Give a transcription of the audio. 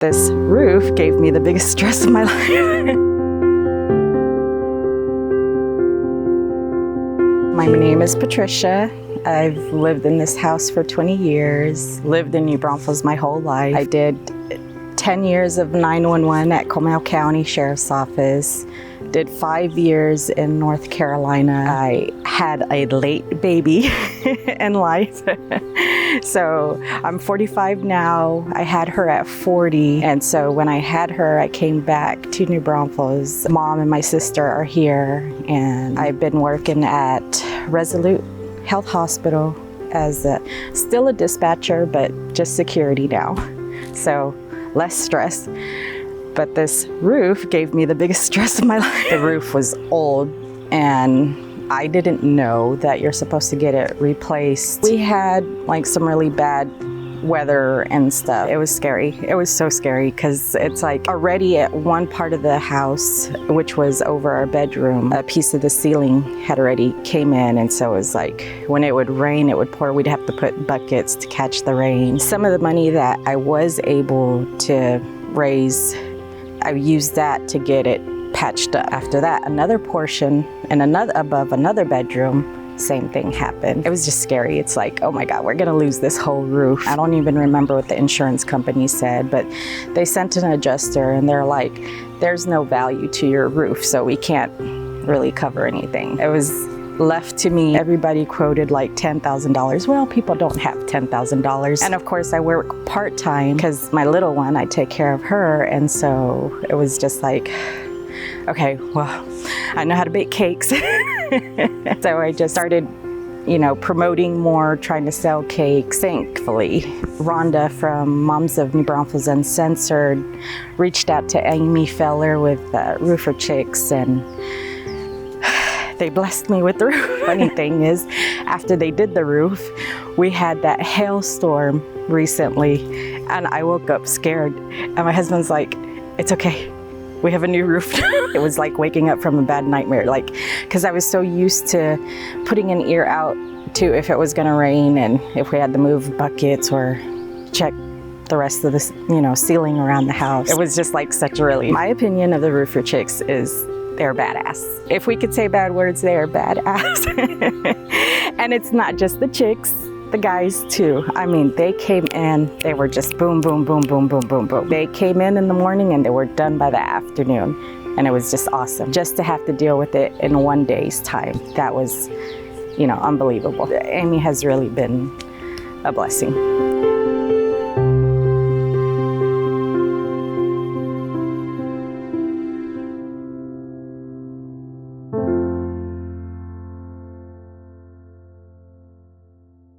This roof gave me the biggest stress of my life. My name is Patricia. I've lived in this house for 20 years, lived in New Braunfels my whole life. I did 10 years of 911 at Comal County Sheriff's Office, did 5 years in North Carolina. I had a late baby in life. So I'm 45 now. I had her at 40. And so when I had her, I came back to New Braunfels. Mom and my sister are here, and I've been working at Resolute Health Hospital as still a dispatcher, but just security now. So less stress. But this roof gave me the biggest stress of my life. The roof was old, and I didn't know that you're supposed to get it replaced. We had like some really bad weather and stuff. It was scary. It was so scary because it's like already at one part of the house, which was over our bedroom, a piece of the ceiling had already came in, and so it was like when it would rain, it would pour. We'd have to put buckets to catch the rain. Some of the money that I was able to raise, I used that to get it patched up. After that, another portion and above another bedroom, same thing happened. It was just scary. It's like, oh my God, we're gonna lose this whole roof. I don't even remember what the insurance company said, but they sent an adjuster and they're like, there's no value to your roof, so we can't really cover anything. It was left to me. Everybody quoted like $10,000. Well, people don't have $10,000. And of course I work part-time because my little one, I take care of her. And so it was just like, okay, well, I know how to bake cakes. So I just started, promoting more, trying to sell cakes. Thankfully, Rhonda from Moms of New Braunfels Uncensored reached out to Amy Feller with Roofer Chicks, and they blessed me with the roof. Funny thing is, after they did the roof, we had that hailstorm recently, and I woke up scared. And my husband's like, it's okay, we have a new roof. It was like waking up from a bad nightmare, because I was so used to putting an ear out to if it was gonna rain and if we had to move buckets or check the rest of the ceiling around the house. It was just like such a relief. My opinion of the Roofer Chicks is they're badass. If we could say bad words, they are badass. And it's not just the chicks, the guys too. I mean, they came in, they were just boom, boom, boom, boom, boom, boom, boom. They came in the morning and they were done by the afternoon. And it was just awesome. Just to have to deal with it in one day's time, that was, unbelievable. Amy has really been a blessing.